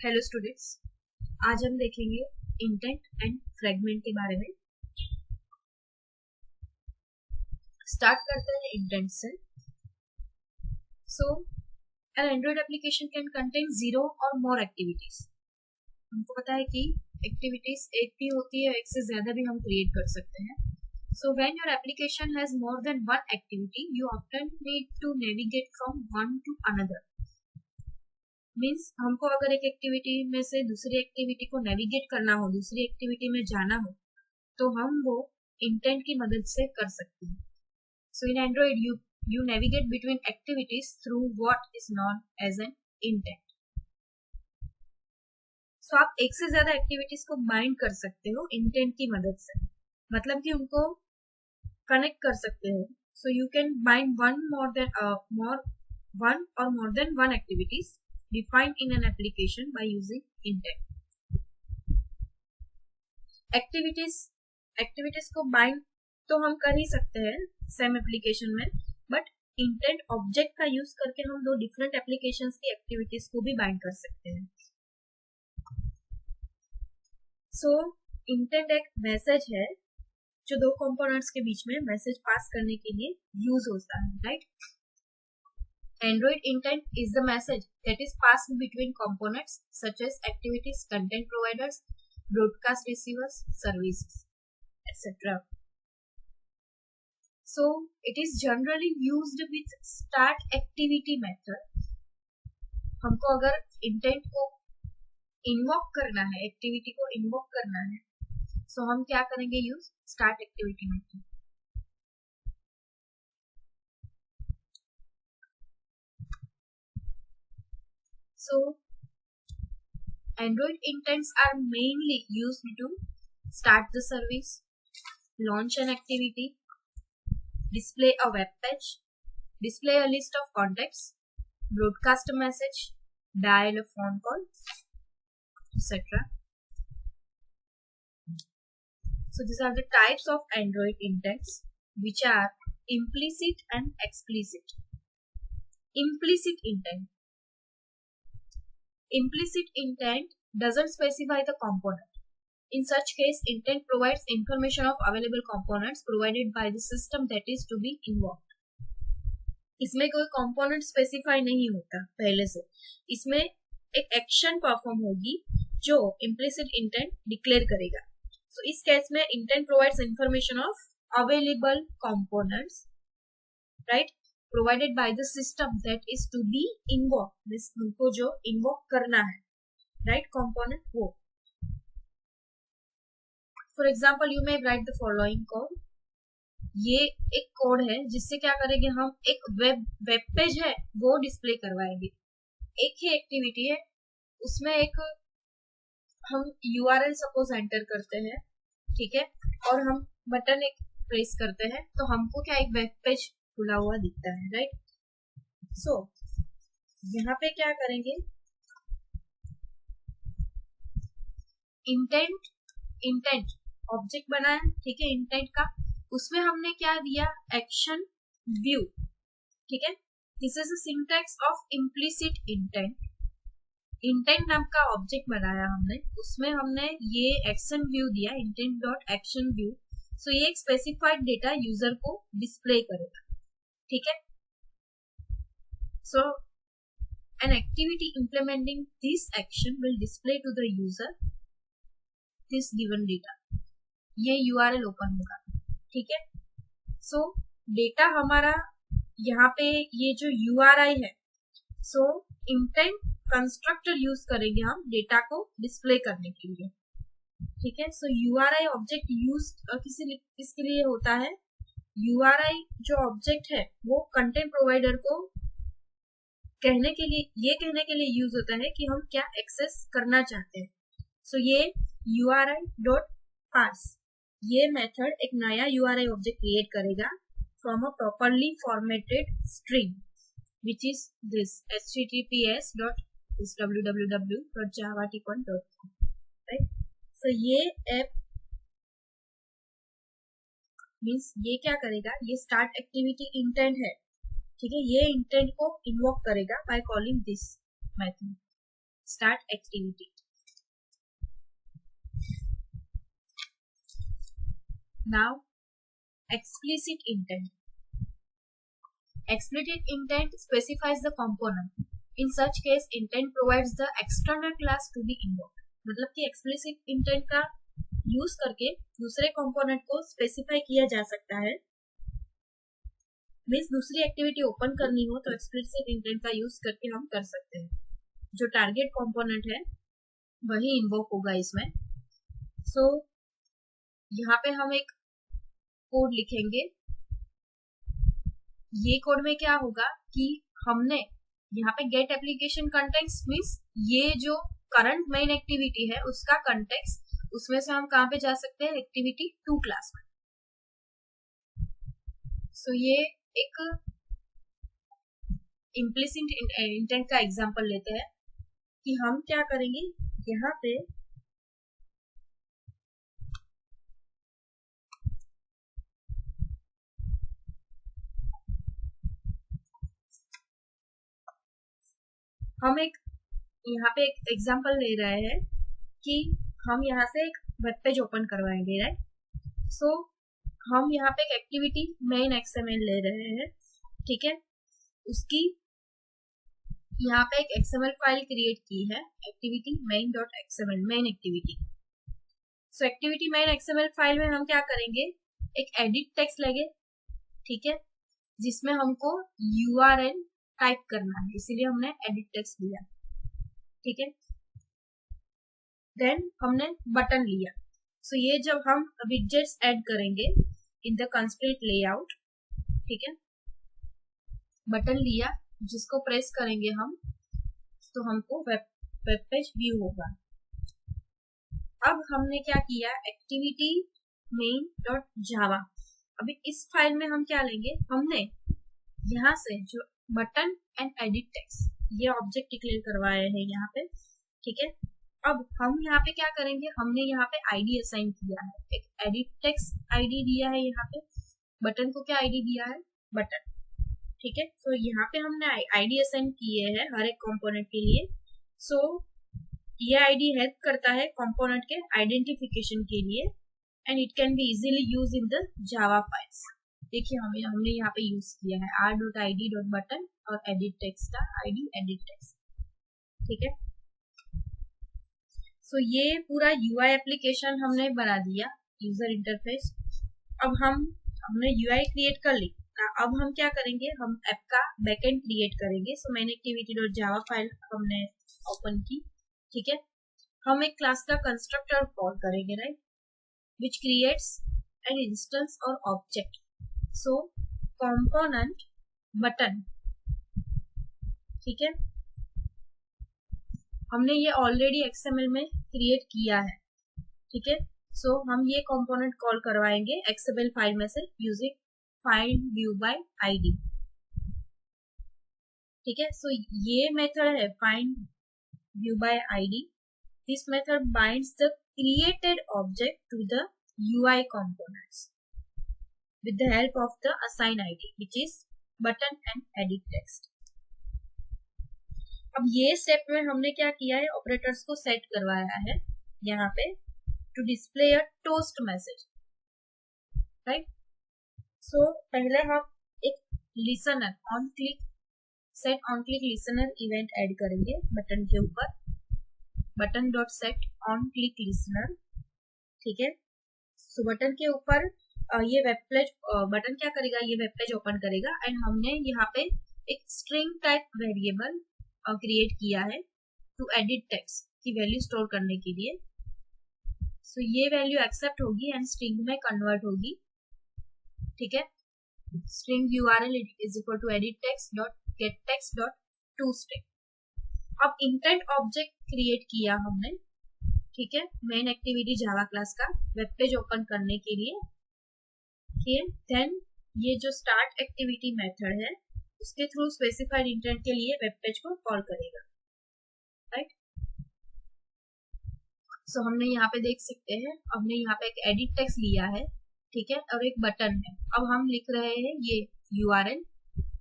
Hello students, आज हम देखेंगे इंटेंट एंड फ्रेगमेंट के बारे में। स्टार्ट करते हैं इंटेंट से। So an android application can contain 0 or more activities. हमको पता है कि एक्टिविटीज एक भी होती है, एक से ज्यादा भी हम क्रिएट कर सकते हैं। So when your application has more than one activity, you often need to navigate from one to another. Means हमको अगर एक एक्टिविटी में से दूसरी एक्टिविटी को नेविगेट करना हो, दूसरी एक्टिविटी में जाना हो, तो हम वो इंटेंट की मदद से कर सकते हैं। So in android you navigate between activities through what is known as an intent. So आप एक से ज्यादा एक्टिविटीज को बाइंड कर सकते हो इंटेंट की मदद से, मतलब कि उनको कनेक्ट कर सकते हो। So you can bind one or more than one activities defined in an application by using intent. Activities को बाइंड तो हम कर ही सकते हैं सेम एप्लीकेशन में, बट इंटेंट ऑब्जेक्ट का यूज करके हम दो डिफरेंट एप्लीकेशंस की एक्टिविटीज को भी बाइंड कर सकते हैं। सो इंटेंट एक मैसेज है जो दो कंपोनेंट्स के बीच में मैसेज पास करने के लिए यूज होता है, right? Android intent is the message that is passed between components such as activities, content providers, broadcast receivers, services, etc. So, it is generally used with start activity method. हमको अगर intent को invoke करना है, activity को invoke करना है, so हम क्या करेंगे? use start activity method. So, Android intents are mainly used to start the service, launch an activity, display a web page, display a list of contacts, broadcast a message, dial a phone call, etc. So, these are the types of Android intents which are implicit and explicit. Implicit intent. Implicit intent doesn't specify the component. In such case, intent provides information of available components provided by the system that is to be invoked. इसमें कोई component specify नहीं होता पहले से, इसमें एक action perform होगी जो implicit intent declare करेगा. So इस केस में intent provides information of available components, right? Provided by the system that is to be invoked. This उनको जो invoke करना है, right? Component वो. For example, you may write the following code. ये एक कोड है जिससे क्या करेंगे हम, एक वेब पेज है वो डिस्प्ले करवाएंगे। एक ही एक्टिविटी है, उसमें एक हम URL सपोज एंटर करते हैं, ठीक है, और हम बटन एक प्रेस करते हैं तो हमको क्या एक वेब पेज खुला हुआ दिखता है, राइट? सो यहाँ पे क्या करेंगे, इंटेंट ऑब्जेक्ट बनाया, ठीक है, इंटेंट का, उसमें हमने क्या दिया, एक्शन व्यू, ठीक है। This is a syntax of implicit intent. Intent नाम का ऑब्जेक्ट बनाया हमने, उसमें हमने ये एक्शन व्यू दिया, इंटेंट डॉट एक्शन व्यू। सो ये एक स्पेसिफाइड डेटा यूजर को डिस्प्ले करेगा, ठीक है। So an activity implementing this action will display to the user this given data. ये URL ओपन होगा, ठीक है। So डेटा हमारा यहाँ पे ये जो URI है, so intent कंस्ट्रक्टर यूज करेंगे हम डेटा को डिस्प्ले करने के लिए, ठीक है। So URI ऑब्जेक्ट यूज किसके लिए होता है? URI जो ऑब्जेक्ट है वो कंटेंट प्रोवाइडर को कहने के लिए यूज होता है कि हम क्या एक्सेस करना चाहते हैं। सो ये URI डॉट पार्स, ये मेथड एक नया URI ऑब्जेक्ट क्रिएट करेगा from a properly formatted string which is this https://www.javaticon.com, right? So ये ऐप मीन्स ये क्या करेगा, ये स्टार्ट एक्टिविटी इंटेंट है, ठीक है, ये इंटेंट को इन्वोक करेगा by calling this method. Start activity. Now, explicit intent. Explicit intent specifies the component. In such case, intent provides the external class to be invoked. मतलब कि explicit intent का use करके दूसरे कंपोनेंट को specify किया जा सकता है. मीन्स दूसरी एक्टिविटी ओपन करनी हो तो explicit intent का यूज करके हम कर सकते हैं. जो टारगेट कंपोनेंट है वही इन्वोक होगा इसमें. सो यहाँ पे हम एक कोड लिखेंगे. ये कोड में क्या होगा कि हमने यहाँ पे गेट एप्लीकेशन कंटेक्स्ट मीन्स ये जो करंट मेन एक्टिविटी है उसका कंटेक्स्ट, उसमें से हम कहाँ पे जा सकते हैं, एक्टिविटी 2 क्लास में. सो ये एक इम्प्लिसिट इंटेंट का एग्जांपल लेते हैं कि हम क्या करेंगे. यहाँ पे हम यहाँ पे एक एग्जांपल ले रहे हैं कि हम यहाँ से एक वेब पेज ओपन करवाएंगे, राइट. सो हम यहाँ पे एक एक्टिविटी मेन XML ले रहे हैं, ठीक है. उसकी यहाँ पे एक XML फाइल क्रिएट की है, एक्टिविटी main.xml, मेन एक्टिविटी. सो एक्टिविटी मेन XML फाइल में हम क्या करेंगे, एक एडिट टेक्स्ट लेंगे, ठीक है, जिसमें हमको URL टाइप करना है, इसीलिए हमने एडिट टेक्स्ट लिया, ठीक है. देन हमने बटन लिया. सो ये जब हम विडजेट्स ऐड करेंगे इन द कंस्ट्रेंट लेआउट, ठीक है, बटन लिया जिसको प्रेस करेंगे हम तो हमको वेब पेज व्यू होगा. अब हमने क्या किया, एक्टिविटी main.java. अभी इस फाइल में हम क्या लेंगे, हमने यहाँ से जो बटन एंड एडिट टेक्स्ट ये ऑब्जेक्ट डिक्लेयर करवाए हैं यहाँ पे, ठीक है. अब हम यहाँ पे क्या करेंगे, हमने यहाँ पे आईडी असाइन किया है, एक एडिट टेक्स्ट आईडी दिया है, यहाँ पे बटन को क्या आईडी दिया है, बटन, ठीक है. तो यहाँ पे हमने आईडी असाइन किए हैं हर एक कंपोनेंट के लिए. सो ये आईडी हेल्प करता है कंपोनेंट के आइडेंटिफिकेशन के लिए and it can be easily use in the Java files. देखिए हमने यहाँ पे यूज किया है r.id.button और एडिट टेक्स्ट का आईडी एडिट टेक्स्ट, ठीक है. सो ये पूरा UI एप्लीकेशन हमने बना दिया, यूजर इंटरफेस. अब हमने UI क्रिएट कर ली. अब हम क्या करेंगे, हम ऐप का बैकएंड क्रिएट करेंगे. सो मैन एक्टिविटी.java फाइल हमने ओपन की, ठीक है. हम एक क्लास का कंस्ट्रक्टर कॉल करेंगे, right, which creates an instance और ऑब्जेक्ट. सो कंपोनेंट बटन, ठीक है, हमने ये ऑलरेडी XML में क्रिएट किया है, ठीक है. सो हम ये कंपोनेंट कॉल करवाएंगे XML फाइल में से using find view by ID, ठीक है. सो ये मेथड है find view by ID. This method binds the created object to the UI components with the help of the assign ID, which is button and edit text. अब ये step में हमने क्या किया है, ऑपरेटर्स को सेट करवाया है यहाँ पे to display a toast message, right. So पहले हम एक listener on click set on click listener event add करेंगे बटन के ऊपर, button dot set on click listener, ठीक है. सो बटन के ऊपर ये वेब पेज, बटन क्या करेगा, ये वेब पेज ओपन करेगा एंड हमने यहाँ पे एक स्ट्रिंग टाइप वेरिएबल क्रिएट किया है टू एडिट टेक्स्ट की वैल्यू स्टोर करने के लिए. सो ये वैल्यू एक्सेप्ट होगी एंड स्ट्रिंग में कन्वर्ट होगी, ठीक है. String URL is equal to edit text dot get text dot to string. अब इंटेंट ऑब्जेक्ट क्रिएट किया हमने, ठीक है, मेन एक्टिविटी जावा क्लास का वेब पेज ओपन करने के लिए, ठीक है. देन ये जो स्टार्ट एक्टिविटी मेथड है उसके थ्रू स्पेसिफाइड इंटेंट के लिए वेब पेज को कॉल करेगा, राइट. सो हमने यहाँ पे देख सकते हैं, हमने यहाँ पे एक एडिट टेक्स्ट लिया है, ठीक है, और एक बटन है. अब हम लिख रहे हैं ये URL,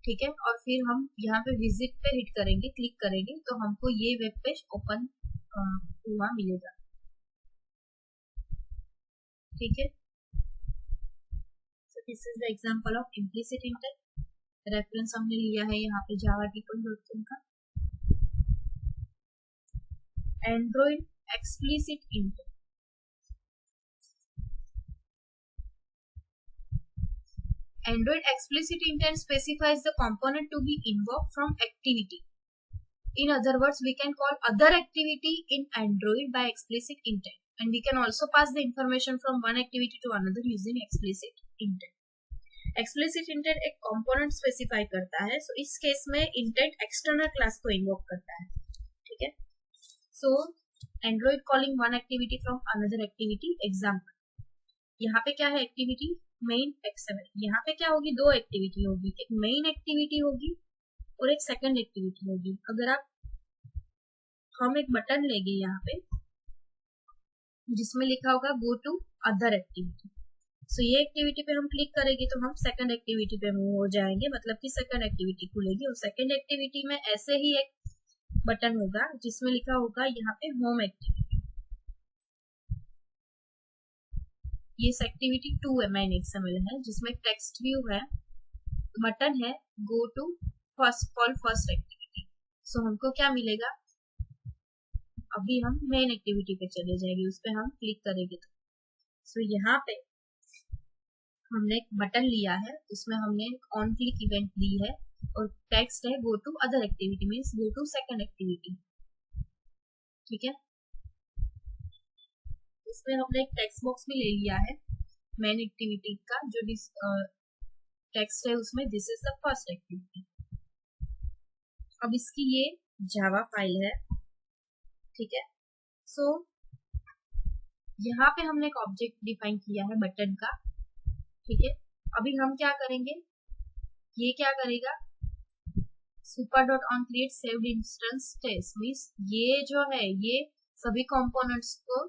ठीक है, और फिर हम यहाँ पे विजिट पे हिट करेंगे, क्लिक करेंगे तो हमको ये वेब पेज ओपन हुआ मिलेगा। ठीक है, this is the example of implicit intent. Reference हमने लिया है यहाँ पे java.com का। Android explicit intent, Android explicit intent specifies the component to be invoked from activity. In other words, we can call other activity in Android by explicit intent, and we can also pass the information from one activity to another using explicit intent. Explicit intent एक component specify करता है, so इस case में intent external class को invoke करता है। ठीक है, so Android calling one activity from another activity example. यहाँ पे क्या है एक्टिविटी? Main XML। यहाँ पे क्या होगी? दो एक्टिविटी होगी, एक मेन एक्टिविटी होगी और एक सेकंड एक्टिविटी होगी। अगर हम एक बटन लेंगे यहाँ पे जिसमें लिखा होगा गो टू अदर एक्टिविटी, सो ये एक्टिविटी पे हम क्लिक करेंगे तो हम सेकंड एक्टिविटी पे मूव हो जाएंगे, मतलब कि सेकंड एक्टिविटी खुलेगी। और सेकंड एक्टिविटी में ऐसे ही एक बटन होगा जिसमें लिखा होगा यहाँ पे होम एक्टिविटी। ये एक्टिविटी 2 है, मेन XML है, जिसमें टेक्स्ट व्यू है, बटन है गो टू फर्स्ट एक्टिविटी। सो हमको क्या मिलेगा? अभी हम मेन एक्टिविटी पे चले जाएंगे, उस पर हम क्लिक करेंगे तो सो यहाँ पे हमने एक बटन लिया है, उसमें हमने ऑन क्लिक इवेंट दी है और टेक्स्ट है go to other activity, means go to second activity. ठीक है, इसमें हमने एक टेक्स्ट बॉक्स भी ले लिया है मेन एक्टिविटी का, जो टेक्स्ट है उसमें this is the first activity. अब इसकी ये जावा फाइल है। ठीक है, सो यहाँ पे हमने एक ऑब्जेक्ट डिफाइन किया है बटन का। ठीक है, अभी हम क्या करेंगे, ये क्या करेगा, super.on create saved instance test, means ये जो है ये सभी कंपोनेंट्स को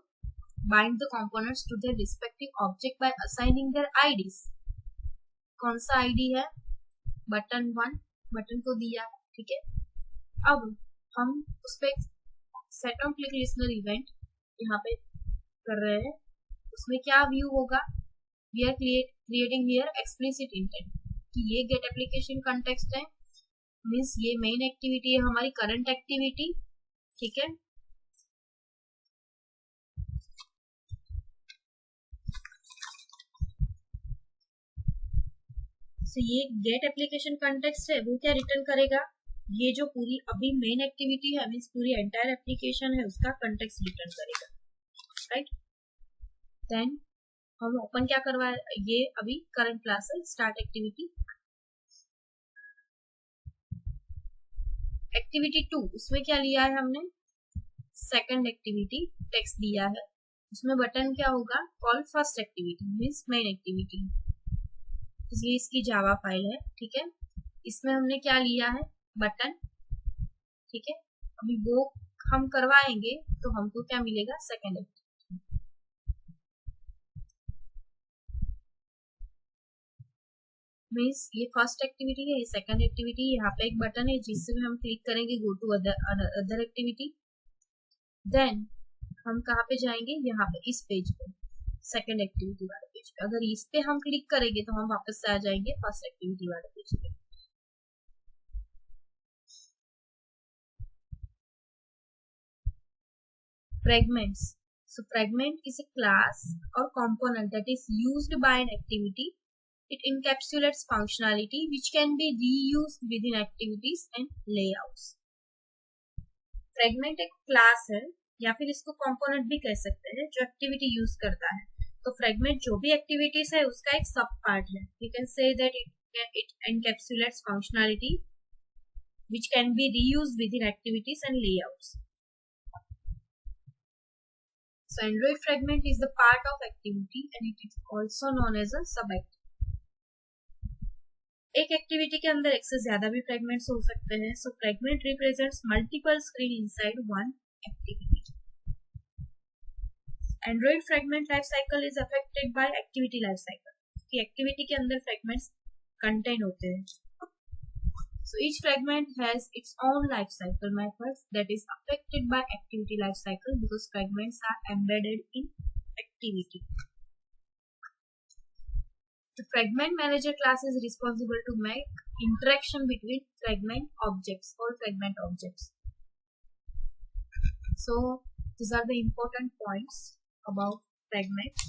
bind the components to their respective object by assigning their IDs। कौन सा ID है? बटन 1, बटन को दिया है। ठीक है, अब हम उस पे set on click listener event यहाँ पे कर रहे हैं, उसमें क्या व्यू होगा? We are creating here explicit intent कि ये गेट एप्लीकेशन कॉन्टेक्स्ट है, मीन्स ये मेन एक्टिविटी है हमारी करंट एक्टिविटी। ठीक है, तो ये गेट एप्लीकेशन कॉन्टेक्स्ट है, वो क्या रिटर्न करेगा? ये जो पूरी अभी मेन एक्टिविटी है, मीन्स पूरी एंटायर एप्लीकेशन है, उसका कॉन्टेक्स्ट रिटर्न करेगा। राइट, देन हम ओपन क्या करवा, ये अभी करंट क्लास है, स्टार्ट एक्टिविटी। एक्टिविटी 2, उसमें क्या लिया है हमने? सेकंड एक्टिविटी टेक्स्ट दिया है, उसमें बटन क्या होगा? Call first activity, means main activity, इसलिए इसकी जावा फाइल है। ठीक है, इसमें हमने क्या लिया है? बटन। ठीक है, अभी वो हम करवाएंगे तो हमको क्या मिलेगा? Second activity. मीन्स ये फर्स्ट एक्टिविटी है, ये सेकंड एक्टिविटी। यहाँ पे एक बटन है जिससे हम क्लिक करेंगे go to other activity. Then हम कहाँ पे जाएंगे? यहाँ पे इस पेज पे, सेकंड एक्टिविटी वाले पेज पे। अगर इस पे हम क्लिक करेंगे तो हम वापस से आ जाएंगे फर्स्ट एक्टिविटी वाले पेज पे। Fragments. So fragment is a class or component that is used by an activity. It encapsulates functionality which can be reused within activities and layouts. Fragment एक class है या फिर इसको component भी कह सकते हैं जो activity यूज करता है। तो fragment जो भी activities है उसका एक सब पार्ट है। You can say that it encapsulates functionality which can be reused within activities and layouts. So Android fragment is the part of activity and it is also known as a sub-activity. एक activity के अंदर एक से ज्यादा भी fragments हो सकते हैं। So fragment represents multiple screen inside one activity. Android fragment life cycle is affected by activity life cycle. कि एक्टिविटी के अंदर फ्रेगमेंट्स कंटेन होते हैं। So each fragment has its own life cycle methods that is affected by activity life cycle because fragments are embedded in activity. The fragment manager class is responsible to make interaction between fragment objects or fragment objects. So these are the important points about fragment.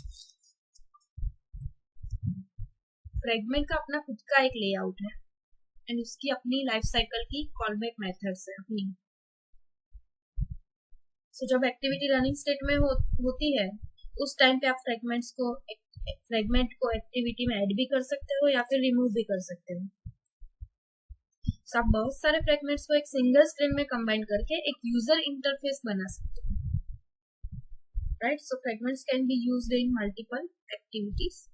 Fragment का अपना खुद का एक layout है and उसकी अपनी life cycle की callback methods है अपनी. सो जब एक्टिविटी रनिंग स्टेट में होती है उस टाइम पे आप फ्रेगमेंट को एक्टिविटी में ऐड भी कर सकते हो या फिर रिमूव भी कर सकते हो. So, आप बहुत सारे फ्रेगमेंट्स को एक सिंगल स्क्रीन में कंबाइन करके एक यूजर इंटरफेस बना सकते हो. Right, so fragments can be used in multiple activities.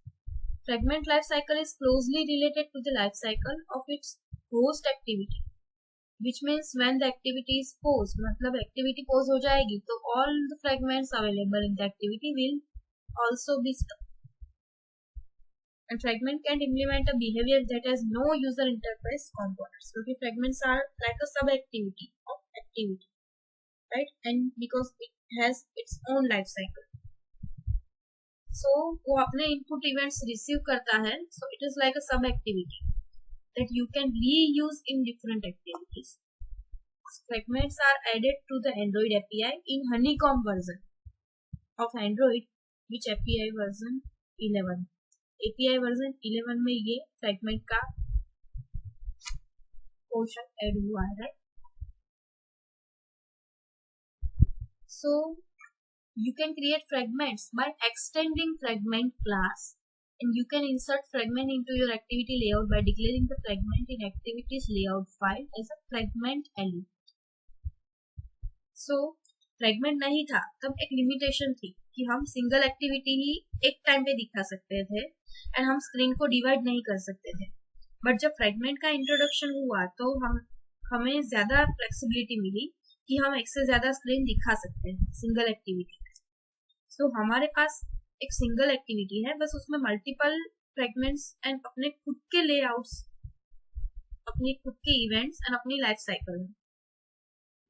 Fragment life cycle is closely related to the life cycle of its host activity, which means when the activity is paused, मतलब activity pause हो जाएगी तो all the fragments available in the activity will also be stopped. And fragment can implement a behavior that has no user interface components. क्योंकि fragments are like a sub activity of activity, right? And because it has its own life cycle. So वो अपने input events receive करता है. So it is like a sub activity that you can reuse in different activities. Fragments are added to the Android API in Honeycomb version of Android, which API version 11. API version 11 में ये fragment का portion add हुआ है. So you can create fragments by extending fragment class, and you can insert fragment into your activity layout by declaring the fragment in activities layout file as a fragment element. So fragment नहीं था तब एक limitation थी कि हम single activity ही एक time पे दिखा सकते थे एंड हम स्क्रीन को डिवाइड नहीं कर सकते थे. बट जब फ्रेगमेंट का इंट्रोडक्शन हुआ तो हमें ज्यादा फ्लेक्सिबिलिटी मिली कि हम एक से ज्यादा स्क्रीन दिखा सकते हैं सिंगल एक्टिविटी. सो हमारे पास एक सिंगल एक्टिविटी है, बस उसमें मल्टीपल फ्रेगमेंट्स एंड अपने खुद के लेआउट्स, अपने खुद के इवेंट्स एंड अपनी लाइफ साइकिल है.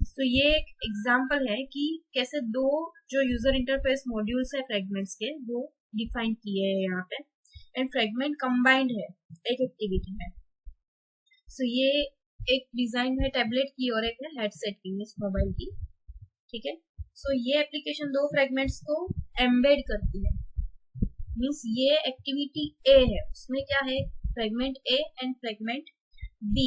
सो ये एक एग्जांपल है कि कैसे दो जो यूजर इंटरफेस मॉड्यूल्स है फ्रेगमेंट्स के वो डिफाइन किए हैं यहाँ पे एंड फ्रेगमेंट कंबाइंड है एक एक्टिविटी में. सो ये एक डिजाइन है टैबलेट की और एक है हेडसेट की, मोबाइल की. ठीक है, सो ये एप्लीकेशन दो फ्रेगमेंट्स को एम्बेड करती है. मीन्स ये एक्टिविटी ए है, उसमें क्या है fragment A and fragment B.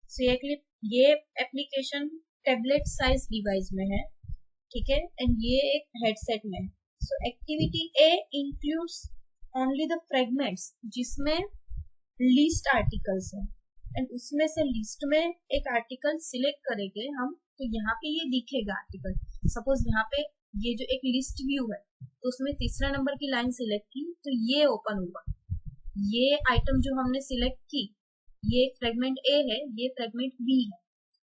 So ये एप्लीकेशन टैबलेट साइज डिवाइस में है. ठीक है, एंड ये एक हेडसेट में है. सो activity A includes only the fragments जिसमें लिस्ट आर्टिकल्स है एंड उसमें से लिस्ट में एक आर्टिकल सिलेक्ट करेंगे हम तो यहाँ पे ये दिखेगा आर्टिकल. सपोज यहाँ पे ये जो एक लिस्ट व्यू है तो उसमें तीसरा नंबर की लाइन सिलेक्ट की तो ये ओपन होगा. ये आइटम जो हमने सिलेक्ट की ये फ्रेगमेंट ए है, ये फ्रेगमेंट बी है.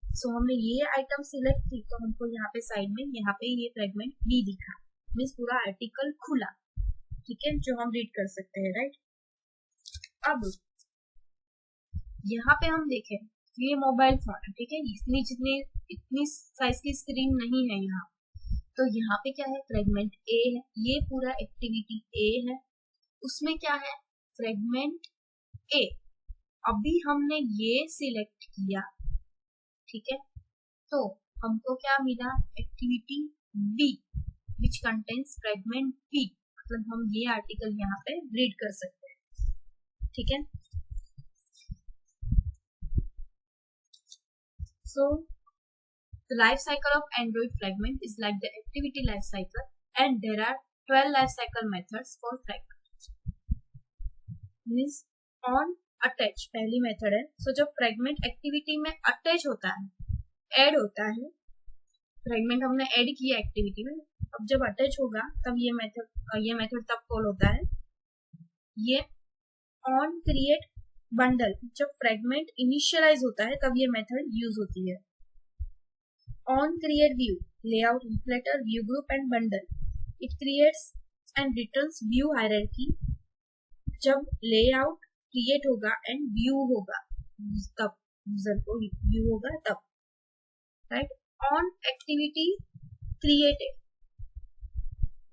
सो हमने ये आइटम सिलेक्ट की तो हमको यहाँ पे साइड में यहाँ पे ये फ्रेगमेंट बी दिखा. मीन्स पूरा आर्टिकल खुला. ठीक है, जो हम रीड कर सकते हैं. राइट, अब यहाँ पे हम देखें ये मोबाइल फोन है. ठीक है, इतनी साइज की स्क्रीन नहीं है यहाँ. तो यहाँ पे क्या है फ्रेगमेंट ए है, ये पूरा एक्टिविटी ए है. उसमें क्या है फ्रेगमेंट ए. अभी हमने ये सिलेक्ट किया. ठीक है, तो हमको क्या मिला activity B which contains fragment B. मतलब हम ये आर्टिकल यहाँ पे रीड कर सकते हैं. ठीक है, so the life cycle of Android fragment is like the activity life cycle and there are 12 life cycle methods for fragment. Means on attach पहली मेथड है. सो जब फ्रेगमेंट एक्टिविटी में अटैच होता है, ऐड होता है, फ्रेगमेंट हमने ऐड किया एक्टिविटी में, अब जब अटैच होगा तब ये मेथड तब कॉल होता है. ये ऑन क्रिएट बंडल जब फ्रेगमेंट इनिशियलाइज होता है तब ये मेथड यूज होती है. On create view layout reflector view group and bundle. It creates and returns view hierarchy. जब लेआउट क्रिएट होगा एंड व्यू होगा तब यूजर को व्यू होगा तब, right. On activity created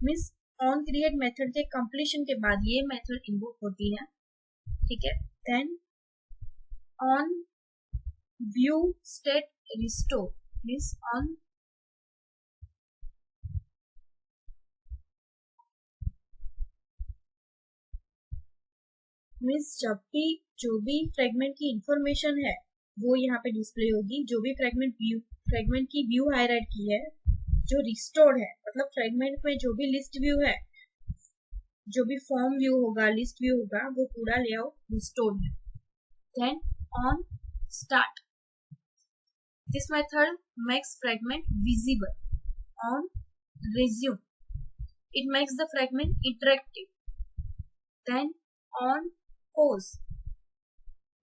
means on create method के कंप्लीशन के बाद ये मेथड इन्वोक होती है, ठीक है। Then on view state restore means on means जब भी जो भी फ्रेगमेंट की इंफॉर्मेशन है वो यहाँ पे डिस्प्ले होगी, जो भी फ्रेगमेंट की व्यू हायरार्की है जो रिस्टोर्ड है, मतलब फ्रेगमेंट में जो भी लिस्ट व्यू है, जो भी फॉर्म व्यू होगा, लिस्ट व्यू होगा, वो पूरा लेआउट रिस्टोर्ड है। Then on start this method makes fragment visible. On resume it makes the fragment interactive. then on pause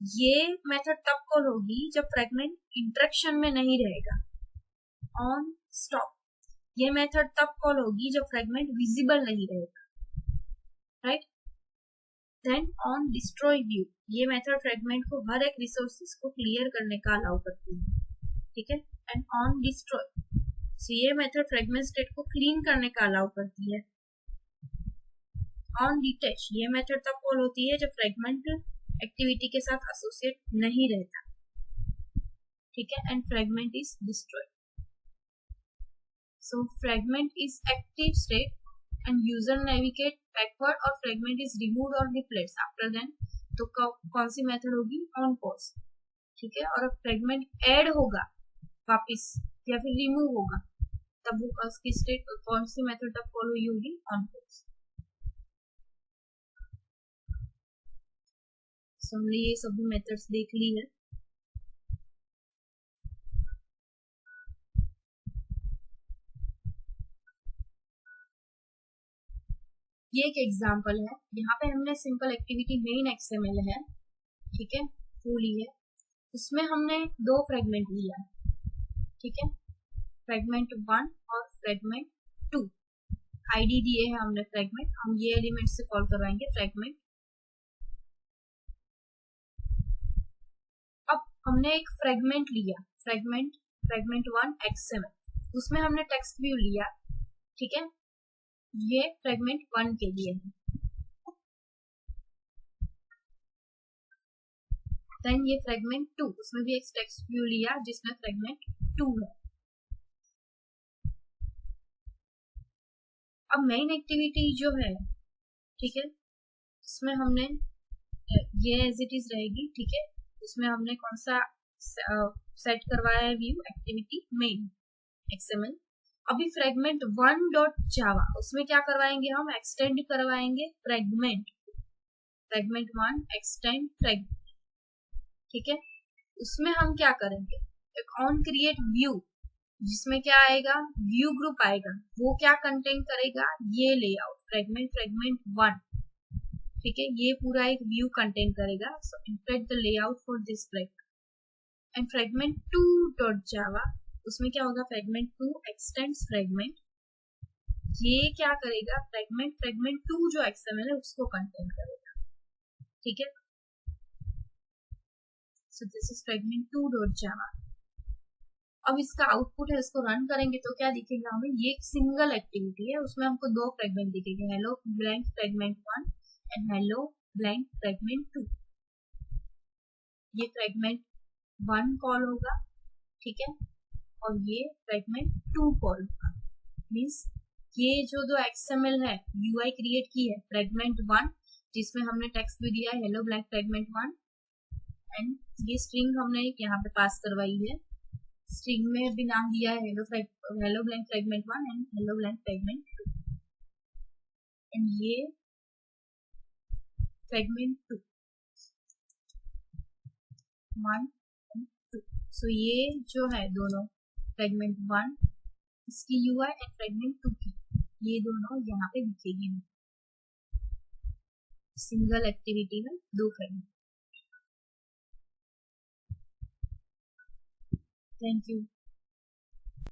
ये मेथड तब कॉल होगी जब फ्रेगमेंट इंटरेक्शन में नहीं रहेगा। ऑन स्टॉप ये मेथड तब कॉल होगी जब फ्रेगमेंट विजिबल नहीं रहेगा, right. Then on destroy view ये मेथड फ्रेगमेंट को हर एक रिसोर्सेज को क्लियर करने का अलाउ करती है, ठीक है। एंड ऑन डिस्ट्रॉय सो ये मेथड फ्रेगमेंट स्टेट को क्लीन करने का अलाउ करती है। ऑन डिटैच ये मेथड तब कॉल होती है जब फ्रेगमेंट एक्टिविटी के साथ एसोसिएट नहीं रहता, ठीक है। And fragment is destroyed. So fragment is active state and user navigate backward और फ्रेगमेंट इज रिमूव्ड और रिप्लेस्ड आफ्टर देन, तो कौन सी मेथड होगी? ऑन पॉज, ठीक है। और अब फ्रेगमेंट ऐड होगा वापिस या फिर रिमूव होगा तब वो उसकी स्टेट कौन सी मेथड तक फॉलो हुई होगी? On pause. सो हमने ये सभी मेथड्स देख ली है। ये एक एग्जांपल है, यहाँ पे हमने सिंपल एक्टिविटी मेन XML है, ठीक है, फुली है। उसमें हमने दो फ्रेगमेंट लिया, ठीक है, फ्रेगमेंट 1 और फ्रेगमेंट 2। आईडी दिए है हमने फ्रेगमेंट, हम ये एलिमेंट से कॉल करवाएंगे फ्रेगमेंट। अब हमने एक फ्रेगमेंट लिया, फ्रेगमेंट 1 XML, उसमें हमने टेक्स्ट व्यू लिया, ठीक है, ये फ्रेगमेंट 1 के लिए है। देन ये फ्रेगमेंट 2, उसमें भी एक टेक्स्ट व्यू लिया जिसमें फ्रेगमेंट 2 है। अब मेन एक्टिविटी जो है, ठीक है, इसमें हमने ये एज इट इज रहेगी, ठीक है। उसमें हमने कौन सा सेट करवाया है व्यू? Activity main XML। अभी फ्रेगमेंट 1.java उसमें क्या करवाएंगे हम? एक्सटेंड करवाएंगे फ्रेगमेंट 1 एक्सटेंड फ्रेगमेंट, ठीक है। उसमें हम क्या करेंगे? एक ऑन क्रिएट व्यू जिसमें क्या आएगा? व्यू ग्रुप आएगा। वो क्या कंटेन करेगा? ये लेआउट फ्रेगमेंट 1, ठीक है, ये पूरा एक व्यू कंटेन करेगा। So insert the layout for this fragment. And fragment 2.java उसमें क्या होगा? फ्रेगमेंट 2 एक्सटेंड्स फ्रेगमेंट, ये क्या करेगा? फ्रेगमेंट 2 जो XML है उसको कंटेन करेगा, ठीक है। So this is fragment 2.java। अब इसका आउटपुट है, इसको रन करेंगे तो क्या दिखेगा हमें? ये एक सिंगल एक्टिविटी है, उसमें हमको दो फ्रेगमेंट दिखेंगे, hello blank fragment 1 and hello blank fragment 2। ये फ्रेगमेंट 1 कॉल होगा, ठीक है, और ये फ्रेगमेंट 2 कॉल होगा। मीन्स ये जो दो XML है UI क्रिएट की है फ्रेगमेंट 1 जिसमें हमने टेक्स्ट भी दिया है हेलो ब्लैंक फ्रेगमेंट 1, एंड ये स्ट्रिंग हमने यहाँ पे पास करवाई है, स्ट्रिंग में भी नाम दिया है hello blank fragment 1 and hello blank fragment 2, and ये फ्रेगमेंट 2 1 एंड 2। सो ये जो है दोनों फ्रेगमेंट 1 इसकी UI एंड फ्रेगमेंट 2 की, ये दोनों यहाँ पे दिखेगी सिंगल एक्टिविटी में दो फ्रेगमेंट। Thank you.